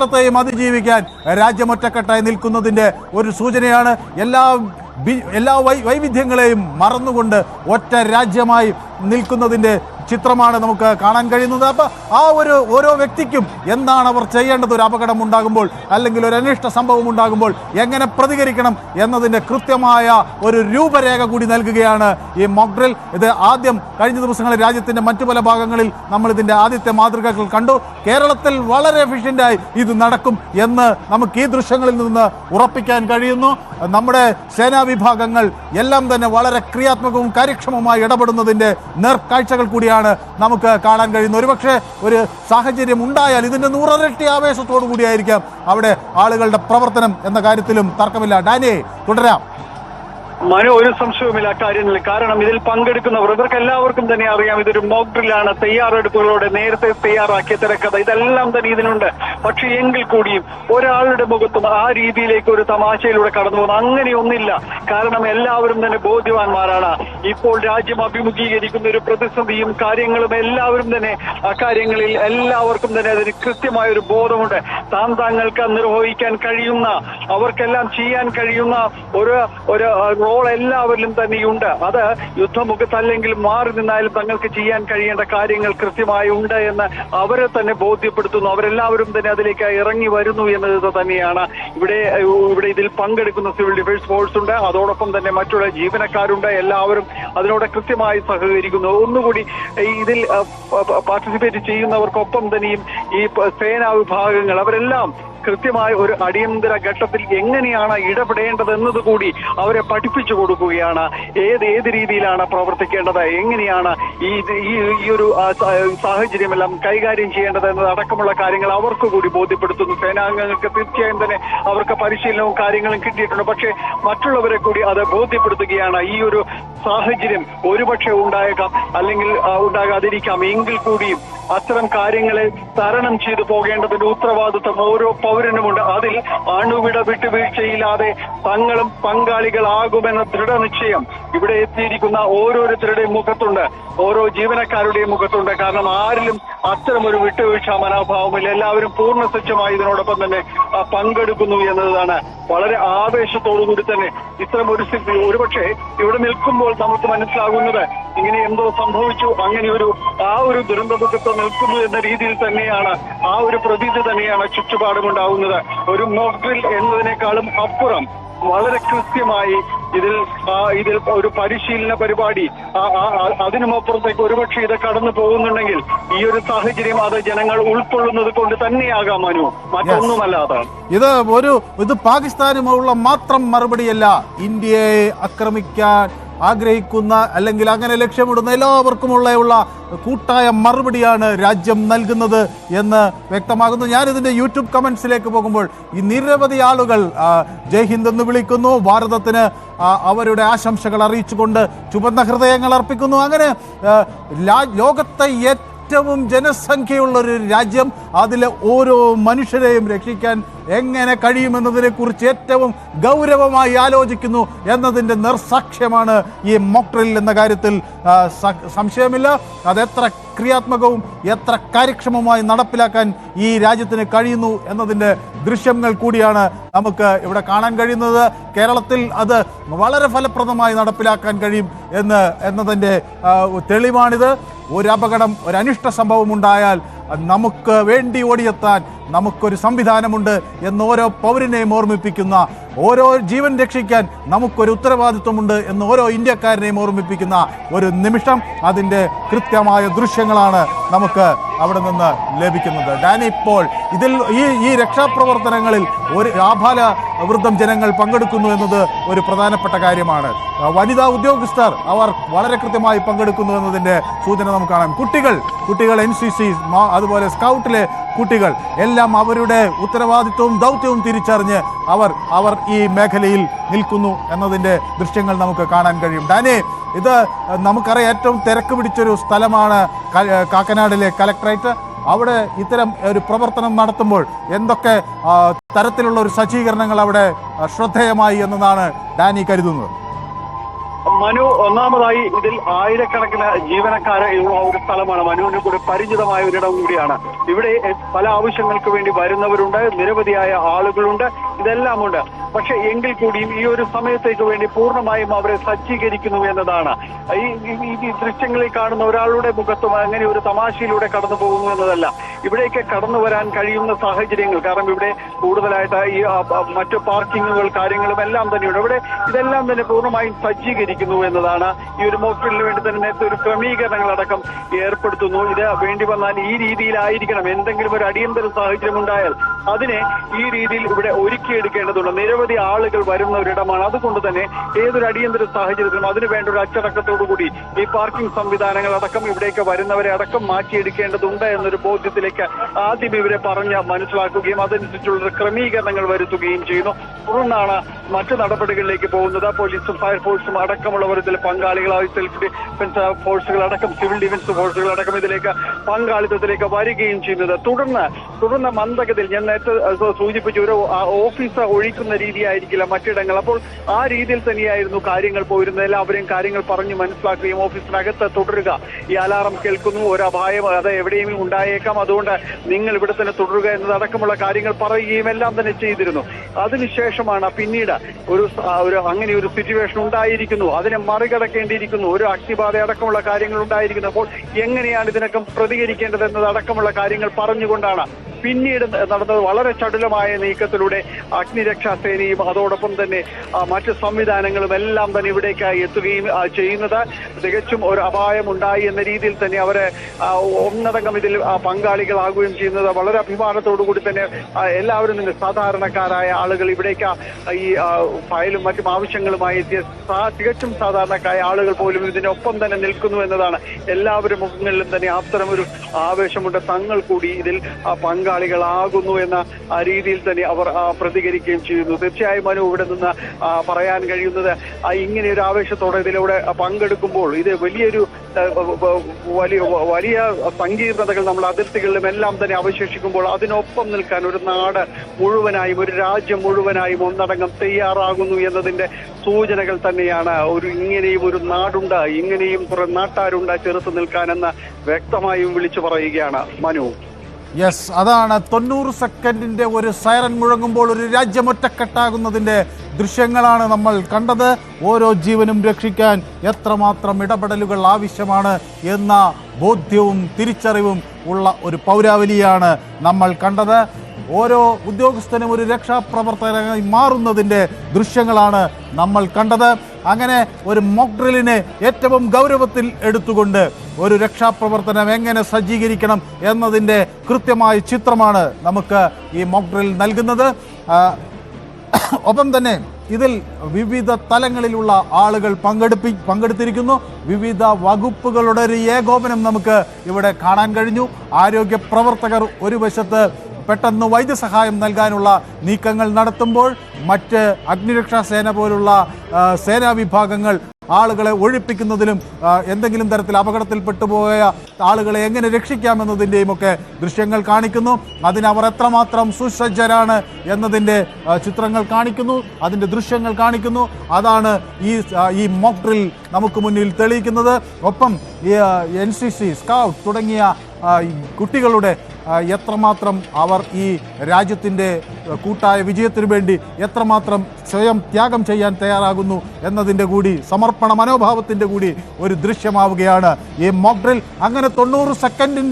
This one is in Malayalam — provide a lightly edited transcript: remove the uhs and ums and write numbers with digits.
ത്തെയും അതിജീവിക്കാൻ രാജ്യമൊറ്റക്കെട്ടായി നിൽക്കുന്നതിന്റെ ഒരു സൂചനയാണ്. എല്ലാ വൈവിധ്യങ്ങളെയും മറന്നുകൊണ്ട് ഒറ്റ രാജ്യമായി നിൽക്കുന്നതിന്റെ ചിത്രമാണ് നമുക്ക് കാണാൻ കഴിയുന്നത്. അപ്പോൾ ആ ഓരോ വ്യക്തിക്കും എന്താണ് അവർ ചെയ്യേണ്ടത്, ഒരു അപകടം ഉണ്ടാകുമ്പോൾ അല്ലെങ്കിൽ ഒരു അനിഷ്ട സംഭവം ഉണ്ടാകുമ്പോൾ എങ്ങനെ പ്രതികരിക്കണം എന്നതിൻ്റെ കൃത്യമായ ഒരു രൂപരേഖ കൂടി നൽകുകയാണ് ഈ മോക്ക് ഡ്രിൽ. ഇത് ആദ്യം കഴിഞ്ഞ ദിവസങ്ങളിൽ രാജ്യത്തിൻ്റെ മറ്റു പല ഭാഗങ്ങളിൽ നമ്മൾ ഇതിൻ്റെ ആദ്യത്തെ മാതൃകകൾ കണ്ടു. കേരളത്തിൽ വളരെ എഫിഷ്യൻ്റായി ഇത് നടക്കും എന്ന് നമുക്ക് ഈ ദൃശ്യങ്ങളിൽ നിന്ന് ഉറപ്പിക്കാൻ കഴിയുന്നു. നമ്മുടെ സേനാ വിഭാഗങ്ങൾ എല്ലാം തന്നെ വളരെ ക്രിയാത്മകവും കാര്യക്ഷമവുമായി ഇടപെടുന്നതിൻ്റെ നേർക്കാഴ്ചകൾ കൂടിയാണ് നമുക്ക് കാണാൻ കഴിയുന്നത്. ഒരുപക്ഷെ ഒരു സാഹചര്യം ഉണ്ടായാൽ ഇതിൻ്റെ 100 ഇരട്ടി ആവേശത്തോടു കൂടിയായിരിക്കാം അവിടെ ആളുകളുടെ പ്രവർത്തനം എന്ന കാര്യത്തിലും തർക്കമില്ല. ഡാനിയെ തുടരാം. മനു, ഒരു സംശയവുമില്ല അക്കാര്യങ്ങളിൽ. കാരണം ഇതിൽ പങ്കെടുക്കുന്നവർ ഇവർക്ക് എല്ലാവർക്കും തന്നെ അറിയാം ഇതൊരു മോക്ക് ഡ്രില്ലാണ്. തയ്യാറെടുപ്പുകളോടെ നേരത്തെ തയ്യാറാക്കിയ തിരക്കഥ ഇതെല്ലാം തന്നെ ഇതിനുണ്ട്. പക്ഷേ എങ്കിൽ കൂടിയും ഒരാളുടെ മുഖത്തും ആ രീതിയിലേക്ക് ഒരു തമാശയിലൂടെ കടന്നു പോകുന്നു അങ്ങനെയൊന്നില്ല. കാരണം എല്ലാവരും തന്നെ ബോധ്യവാന്മാരാണ്. ഇപ്പോൾ രാജ്യം അഭിമുഖീകരിക്കുന്ന ഒരു പ്രതിസന്ധിയും കാര്യങ്ങളും എല്ലാവരും തന്നെ അക്കാര്യങ്ങളിൽ എല്ലാവർക്കും തന്നെ അതിന് കൃത്യമായ ഒരു ബോധമുണ്ട്. താങ്കൾക്ക് നിർവഹിക്കാൻ കഴിയുന്ന, അവർക്കെല്ലാം ചെയ്യാൻ കഴിയുന്ന ഒരു റോൾ എല്ലാവരിലും തന്നെയുണ്ട്. അത് യുദ്ധമുഖത്തല്ലെങ്കിൽ മാറി നിന്നാലും തങ്ങൾക്ക് ചെയ്യാൻ കഴിയേണ്ട കാര്യങ്ങൾ കൃത്യമായി ഉണ്ട് എന്ന് അവരെ തന്നെ ബോധ്യപ്പെടുത്തുന്നു. അവരെല്ലാവരും തന്നെ അതിലേക്ക് ഇറങ്ങി വരുന്നു എന്നത് തന്നെയാണ്. ഇവിടെ ഇതിൽ പങ്കെടുക്കുന്ന സിവിൽ ഡിഫൻസ് ഫോഴ്സ് ഉണ്ട്, അതോടൊപ്പം തന്നെ മറ്റുള്ള ജീവനക്കാരുണ്ട്. എല്ലാവരും അതിനോട് കൃത്യമായി സഹകരിക്കുന്നു. ഒന്നുകൂടി ഇതിൽ പാർട്ടിസിപ്പേറ്റ് ചെയ്യുന്നവർക്കൊപ്പം തന്നെയും ഈ സേനാ വിഭാഗങ്ങൾ അവരെല്ലാം കൃത്യമായ ഒരു അടിയന്തര ഘട്ടത്തിൽ എങ്ങനെയാണ് ഇടപെടേണ്ടതെന്നത് കൂടി അവരെ പഠിപ്പിച്ചു കൊടുക്കുകയാണ്. ഏത് രീതിയിലാണ് പ്രവർത്തിക്കേണ്ടത്, എങ്ങനെയാണ് ഈ ഒരു സാഹചര്യമെല്ലാം കൈകാര്യം ചെയ്യേണ്ടത് എന്നത് അടക്കമുള്ള കാര്യങ്ങൾ അവർക്ക് കൂടി ബോധ്യപ്പെടുത്തുന്നു. സേനാംഗങ്ങൾക്ക് തീർച്ചയായും തന്നെ അവർക്ക് പരിശീലനവും കാര്യങ്ങളും കിട്ടിയിട്ടുണ്ട്. പക്ഷേ മറ്റുള്ളവരെ കൂടി അത് ബോധ്യപ്പെടുത്തുകയാണ്. ഈ ഒരു സാഹചര്യം ഒരുപക്ഷെ ഉണ്ടായേക്കാം, അല്ലെങ്കിൽ ഉണ്ടാകാതിരിക്കാം. എങ്കിൽ കൂടിയും അത്തരം കാര്യങ്ങളെ തരണം ചെയ്തു പോകേണ്ടതിന്റെ ഉത്തരവാദിത്വം ഓരോ പൗരനുമുണ്ട്. അതിൽ അണുവിട വിട്ടുവീഴ്ചയില്ലാതെ തങ്ങളും പങ്കാളികളാകുമെന്ന ദൃഢനിശ്ചയം ഇവിടെ എത്തിയിരിക്കുന്ന ഓരോരുത്തരുടെയും മുഖത്തുണ്ട്, ഓരോ ജീവനക്കാരുടെയും മുഖത്തുണ്ട്. കാരണം ആരിലും അത്തരം ഒരു വിട്ടുവീഴ്ച മനോഭാവമില്ല. എല്ലാവരും പൂർണ്ണസജ്ജമായി ഇതിനോടൊപ്പം തന്നെ പങ്കെടുക്കുന്നു എന്നതാണ്. വളരെ ആവേശത്തോടുകൂടി തന്നെ ഇത്തരം ഒരു സ്ഥിതി ഒരുപക്ഷെ ഇവിടെ നിൽക്കുമ്പോൾ നമുക്ക് മനസ്സിലാകുന്നത് ഇങ്ങനെ എന്തോ സംഭവിച്ചു, അങ്ങനെ ആ ഒരു ദുരന്തമുഖത്ത് നിൽക്കുന്നു എന്ന രീതിയിൽ തന്നെയാണ്, ആ ഒരു പ്രതീതി തന്നെയാണ് ചുറ്റുപാടുമുണ്ടാവുന്നത്. ഒരു മോക്ക് ഡ്രിൽ എന്നതിനേക്കാളും അപ്പുറം വളരെ കൃത്യമായി ഇതിൽ ഒരു പരിശീലന പരിപാടി അതിനുമപ്പുറത്തേക്ക് ഒരുപക്ഷെ ഇത് കടന്നു പോകുന്നുണ്ടെങ്കിൽ ഈ ഒരു സാഹചര്യം അത് ജനങ്ങൾ ഉൾക്കൊള്ളുന്നത് കൊണ്ട് തന്നെയാകാം മനു, മറ്റൊന്നുമല്ലാതെ. ഇത് പാകിസ്ഥാനുമുള്ള മാത്രം മറുപടിയല്ല. ഇന്ത്യയെ ആക്രമിക്കാൻ ആഗ്രഹിക്കുന്ന അല്ലെങ്കിൽ അങ്ങനെ ലക്ഷ്യമിടുന്ന എല്ലാവർക്കുമുള്ള കൂട്ടായ മറുപടിയാണ് രാജ്യം നൽകുന്നത് എന്ന് വ്യക്തമാകുന്നു. ഞാനിതിൻ്റെ യൂട്യൂബ് കമൻസിലേക്ക് പോകുമ്പോൾ ഈ നിരവധി ആളുകൾ ജയ് ഹിന്ദ് എന്ന് വിളിക്കുന്നു, ഭാരതത്തിന് അവരുടെ ആശംസകൾ അറിയിച്ചുകൊണ്ട് ചുവന്ന ഹൃദയങ്ങൾ അർപ്പിക്കുന്നു. അങ്ങനെ ലോകത്തെ ഏറ്റവും ജനസംഖ്യയുള്ളൊരു രാജ്യം, അതിലെ ഓരോ മനുഷ്യരെയും രക്ഷിക്കാൻ എങ്ങനെ കഴിയുമെന്നതിനെക്കുറിച്ച് ഏറ്റവും ഗൗരവമായി ആലോചിക്കുന്നു എന്നതിൻ്റെ നിർസാക്ഷ്യമാണ് ഈ മോക്ക് ഡ്രിൽ എന്ന കാര്യത്തിൽ സംശയമില്ല. അതെത്ര ക്രിയാത്മകവും എത്ര കാര്യക്ഷമമായി നടപ്പിലാക്കാൻ ഈ രാജ്യത്തിന് കഴിയുന്നു എന്നതിൻ്റെ ദൃശ്യങ്ങൾ കൂടിയാണ് നമുക്ക് ഇവിടെ കാണാൻ കഴിയുന്നത്. കേരളത്തിൽ അത് വളരെ ഫലപ്രദമായി നടപ്പിലാക്കാൻ കഴിയും എന്നതിൻ്റെ തെളിവാണിത്. ഒരു അപകടം, ഒരു അനിഷ്ട സംഭവം ഉണ്ടായാൽ നമുക്ക് വേണ്ടി ഓടിയെത്താൻ നമുക്കൊരു സംവിധാനമുണ്ട് എന്ന് ഓരോ പൗരനെയും ഓർമ്മിപ്പിക്കുന്ന, ഓരോ ജീവൻ രക്ഷിക്കാൻ നമുക്കൊരു ഉത്തരവാദിത്വമുണ്ട് എന്ന് ഓരോ ഇന്ത്യക്കാരനെയും ഓർമ്മിപ്പിക്കുന്ന ഒരു നിമിഷം. അതിൻ്റെ കൃത്യമായ ദൃശ്യങ്ങളാണ് നമുക്ക് അവിടെ നിന്ന് ലഭിക്കുന്നത്. ഡാനി, ഇപ്പോൾ ഈ രക്ഷാപ്രവർത്തനങ്ങളിൽ ഒരു ആഭാല വൃദ്ധം ജനങ്ങൾ പങ്കെടുക്കുന്നു എന്നത് ഒരു പ്രധാനപ്പെട്ട കാര്യമാണ്. വനിതാ ഉദ്യോഗസ്ഥർ അവർ വളരെ കൃത്യമായി പങ്കെടുക്കുന്നു എന്നതിൻ്റെ സൂചന നമുക്ക് കാണാം. കുട്ടികൾ NCC, അതുപോലെ സ്കൗട്ടിലെ കുട്ടികൾ എല്ലാം അവരുടെ ഉത്തരവാദിത്വവും ദൗത്യവും തിരിച്ചറിഞ്ഞ് അവർ ഈ മേഖലയിൽ നിൽക്കുന്നു എന്നതിൻ്റെ ദൃശ്യങ്ങൾ നമുക്ക് കാണാൻ കഴിയും. ഡാനി, ഇത് നമുക്കറിയാം ഏറ്റവും തിരക്ക് പിടിച്ചൊരു സ്ഥലമാണ് കാക്കനാടിലെ കലക്ടറേറ്റ്. അവിടെ ഇത്തരം ഒരു പ്രവർത്തനം നടത്തുമ്പോൾ എന്തൊക്കെ തരത്തിലുള്ള ഒരു സജ്ജീകരണങ്ങൾ അവിടെ ശ്രദ്ധേയമായി എന്നതാണ് ഡാനി കരുതുന്നത്? മനു, ഒന്നാമതായി ഇതിൽ ആയിരക്കണക്കിന് ജീവനക്കാരെ ഉള്ള ഒരു സ്ഥലമാണ്. മനുവിന് കൂടി പരിചിതമായ ഒരിടം കൂടിയാണ്. ഇവിടെ പല ആവശ്യങ്ങൾക്ക് വേണ്ടി വരുന്നവരുണ്ട്, നിരവധിയായ ആളുകളുണ്ട്, ഇതെല്ലാം ഉണ്ട്. പക്ഷെ എങ്കിൽ കൂടിയും ഈ ഒരു സമയത്തേക്ക് വേണ്ടി പൂർണ്ണമായും അവരെ സജ്ജീകരിക്കുന്നു എന്നതാണ്. ഈ ദൃശ്യങ്ങളിൽ കാണുന്ന ഒരാളുടെ മുഖത്തും അങ്ങനെ ഒരു തമാശയിലൂടെ കടന്നു പോകുന്നു എന്നതല്ല. ഇവിടേക്ക് കടന്നു വരാൻ കഴിയുന്ന സാഹചര്യങ്ങൾ, കാരണം ഇവിടെ കൂടുതലായിട്ട് ഈ മറ്റു പാർക്കിങ്ങുകൾ കാര്യങ്ങളും എല്ലാം തന്നെയുണ്ട്. ഇവിടെ ഇതെല്ലാം തന്നെ പൂർണ്ണമായും സജ്ജീകരിക്കുന്നു എന്നതാണ്. ഈ ഒരു മോക്ക് ഡ്രില്ലിന് വേണ്ടി തന്നെ നേരത്തെ ഒരു ക്രമീകരണങ്ങളടക്കം ഏർപ്പെടുത്തുന്നു. ഇത് വേണ്ടി വന്നാൽ ഈ രീതിയിലായിരിക്കണം. എന്തെങ്കിലും ഒരു അടിയന്തര സാഹചര്യം ഉണ്ടായാൽ അതിനെ ഈ രീതിയിൽ ഇവിടെ ഒരുക്കിയെടുക്കേണ്ടതുണ്ട്. നിരവധി ആളുകൾ വരുന്ന ഒരിടമാണ്. അതുകൊണ്ട് തന്നെ ഏതൊരു അടിയന്തര സാഹചര്യത്തിലും അതിനു വേണ്ട ഒരു അച്ചടക്കത്തോടുകൂടി ഈ പാർക്കിംഗ് സംവിധാനങ്ങൾ അടക്കം ഇവിടേക്ക് വരുന്നവരെ അടക്കം മാറ്റിയെടുക്കേണ്ടതുണ്ട് എന്നൊരു ബോധ്യത്തിലേക്ക് ആദ്യം ഇവരെ പറഞ്ഞ് മനസ്സിലാക്കുകയും അതനുസരിച്ചുള്ള ക്രമീകരണങ്ങൾ വരുത്തുകയും ചെയ്യുന്നു. തുടർന്നാണ് മറ്റു നടപടികളിലേക്ക് പോകുന്നത്. പോലീസും ഫയർഫോഴ്സും അടക്കമുള്ളവർ ഇതിൽ പങ്കാളികളായി, സെൽഫ് ഡിഫൻസ് ഫോഴ്സുകൾ അടക്കം, സിവിൽ ഡിഫൻസ് ഫോഴ്സുകൾ അടക്കം ഇതിലേക്ക് പങ്കാളിത്തത്തിലേക്ക് വരികയും ചെയ്യുന്നത്. തുടർന്ന് മന്ദഗതിയിൽ ഞാൻ നേരത്തെ സൂചിപ്പിച്ച ഒരു ഓഫീസ് ഒഴിക്കുന്ന രീതിയായിരിക്കില്ല മറ്റിടങ്ങൾ. അപ്പോൾ ആ രീതിയിൽ തന്നെയായിരുന്നു കാര്യങ്ങൾ പോയിരുന്നത്. എല്ലാവരെയും കാര്യങ്ങൾ പറഞ്ഞു മനസ്സിലാക്കുകയും ഓഫീസിനകത്ത് തുടരുക, ഈ അലാറം കേൾക്കുന്നു, ഒരു അപായം അത് എവിടെയും ഉണ്ടായേക്കാം, അതുകൊണ്ട് നിങ്ങൾ ഇവിടെ തന്നെ തുടരുക എന്നതടക്കമുള്ള കാര്യങ്ങൾ പറയുകയും എല്ലാം തന്നെ ചെയ്തിരുന്നു. അതിനുശേഷമാണ് പിന്നീട് അങ്ങനെ ഒരു സിറ്റുവേഷൻ ഉണ്ടായിരിക്കുന്നു, അതിനെ മറികടക്കേണ്ടിയിരിക്കുന്നു, ഒരു അഗ്നിബാധ അടക്കമുള്ള കാര്യങ്ങൾ ഉണ്ടായിരിക്കുന്നു. അപ്പോൾ എങ്ങനെയാണ് ഇതിനൊക്കെ പ്രതികരിക്കേണ്ടത് എന്നതടക്കമുള്ള കാര്യങ്ങൾ പറഞ്ഞുകൊണ്ടാണ് പിന്നീട് നടന്നത്. വളരെ ചടുലമായ നീക്കത്തിലൂടെ അഗ്നിരക്ഷാസേനയും അതോടൊപ്പം തന്നെ മറ്റ് സംവിധാനങ്ങളും എല്ലാം തന്നെ ഇവിടേക്കായി എത്തുകയും ചെയ്യുന്നത്. തികച്ചും ഒരു അപായം ഉണ്ടായി എന്ന രീതിയിൽ തന്നെ അവരെ ഒന്നടങ്കം ഇതിൽ പങ്കാളികളാകുകയും ചെയ്യുന്നത്. വളരെ അഭിമാനത്തോടു കൂടി തന്നെ എല്ലാവരും തന്നെ സാധാരണക്കാരായ ആളുകൾ ഇവിടേക്ക് ഈ ഫയലും മറ്റും ആവശ്യങ്ങളുമായി എത്തിയ തികച്ചും സാധാരണക്കാരായ ആളുകൾ പോലും ഇതിനൊപ്പം തന്നെ നിൽക്കുന്നു എന്നതാണ്. എല്ലാവരും മുഖങ്ങളിലും തന്നെ അത്തരമൊരു ആവേശമുണ്ട്. തങ്ങൾ കൂടി ഇതിൽ പങ്കാളികളാകുന്നു എന്ന രീതിയിൽ തന്നെ അവർ പ്രതികരിക്കുകയും ചെയ്യുന്നു. തീർച്ചയായും മനു, ഇവിടെ നിന്ന് പറയാൻ കഴിയുന്നത് ഇങ്ങനെ ഒരു ആവേശത്തോടെ ഇതിലൂടെ പങ്കെടുക്കുമ്പോൾ ഇത് വലിയ സങ്കീർണതകൾ നമ്മൾ അതിർത്തികളിലും എല്ലാം തന്നെ അവശേഷിക്കുമ്പോൾ അതിനൊപ്പം നിൽക്കാൻ ഒരു നാട് മുഴുവനായും, ഒരു രാജ്യം മുഴുവനായും ഒന്നടങ്കം തയ്യാറാകുന്നു എന്നതിന്റെ സൂചനകൾ തന്നെയാണ്. ഇങ്ങനെയും ഒരു നാടുണ്ട്, ഇങ്ങനെയും കുറെ നാട്ടാരുണ്ട് ചെറുത്ത് നിൽക്കാനെന്ന് വ്യക്തമായും വിളിച്ചു പറയുകയാണ് മനു. യെസ്, അതാണ് 90 സെക്കൻഡിന്റെ ഒരു സൈറൻ മുഴങ്ങുമ്പോൾ ഒരു രാജ്യം ഒറ്റക്കെട്ടാകുന്നതിന്റെ ദൃശ്യങ്ങളാണ് നമ്മൾ കണ്ടത്. ഓരോ ജീവനും രക്ഷിക്കാൻ എത്രമാത്രം ഇടപെടലുകൾ ആവശ്യമാണ് എന്ന ബോധ്യവും തിരിച്ചറിവും ഉള്ള ഒരു പൗരാവലിയാണ് നമ്മൾ കണ്ടത്. ഓരോ ഉദ്യോഗസ്ഥനും ഒരു രക്ഷാപ്രവർത്തകനായി മാറുന്നതിൻ്റെ ദൃശ്യങ്ങളാണ് നമ്മൾ കണ്ടത്. അങ്ങനെ ഒരു മോക്ക് ഡ്രില്ലിനെ ഏറ്റവും ഗൗരവത്തിൽ എടുത്തുകൊണ്ട് ഒരു രക്ഷാപ്രവർത്തനം എങ്ങനെ സജ്ജീകരിക്കണം എന്നതിൻ്റെ കൃത്യമായ ചിത്രമാണ് നമുക്ക് ഈ മോക്ക് ഡ്രിൽ നൽകുന്നത്. ഒപ്പം തന്നെ ഇതിൽ വിവിധ തലങ്ങളിലുള്ള ആളുകൾ പങ്കെടുത്തിരിക്കുന്നു. വിവിധ വകുപ്പുകളുടെ ഒരു ഏകോപനം നമുക്ക് ഇവിടെ കാണാൻ കഴിഞ്ഞു. ആരോഗ്യ പ്രവർത്തകർ ഒരു വശത്ത് പെട്ടെന്ന് വൈദ്യസഹായം നൽകാനുള്ള നീക്കങ്ങൾ നടത്തുമ്പോൾ മറ്റ് അഗ്നിരക്ഷാ സേന പോലുള്ള സേനാ വിഭാഗങ്ങൾ ആളുകളെ ഒഴിപ്പിക്കുന്നതിലും എന്തെങ്കിലും തരത്തിൽ അപകടത്തിൽപ്പെട്ടുപോയ ആളുകളെ എങ്ങനെ രക്ഷിക്കാമെന്നതിൻ്റെയും ഒക്കെ ദൃശ്യങ്ങൾ കാണിക്കുന്നു. അതിനവർ എത്രമാത്രം സുസജ്ജരാണ് എന്നതിൻ്റെ ചിത്രങ്ങൾ കാണിക്കുന്നു, അതിൻ്റെ ദൃശ്യങ്ങൾ കാണിക്കുന്നു. അതാണ് ഈ മോക്ക് ഡ്രിൽ നമുക്ക് മുന്നിൽ തെളിയിക്കുന്നത്. ഒപ്പം NCC, സ്കൗട്ട് തുടങ്ങിയ കുട്ടികളുടെ എത്രമാത്രം അവർ ഈ രാജ്യത്തിൻ്റെ കൂട്ടായ വിജയത്തിനു വേണ്ടി എത്രമാത്രം സ്വയം ത്യാഗം ചെയ്യാൻ തയ്യാറാകുന്നു എന്നതിൻ്റെ കൂടി സമർപ്പണ മനോഭാവത്തിൻ്റെ കൂടി ഒരു ദൃശ്യമാവുകയാണ് ഈ മോക്ക് ഡ്രിൽ. അങ്ങനെ 90 സെക്കൻഡിൻ്റെ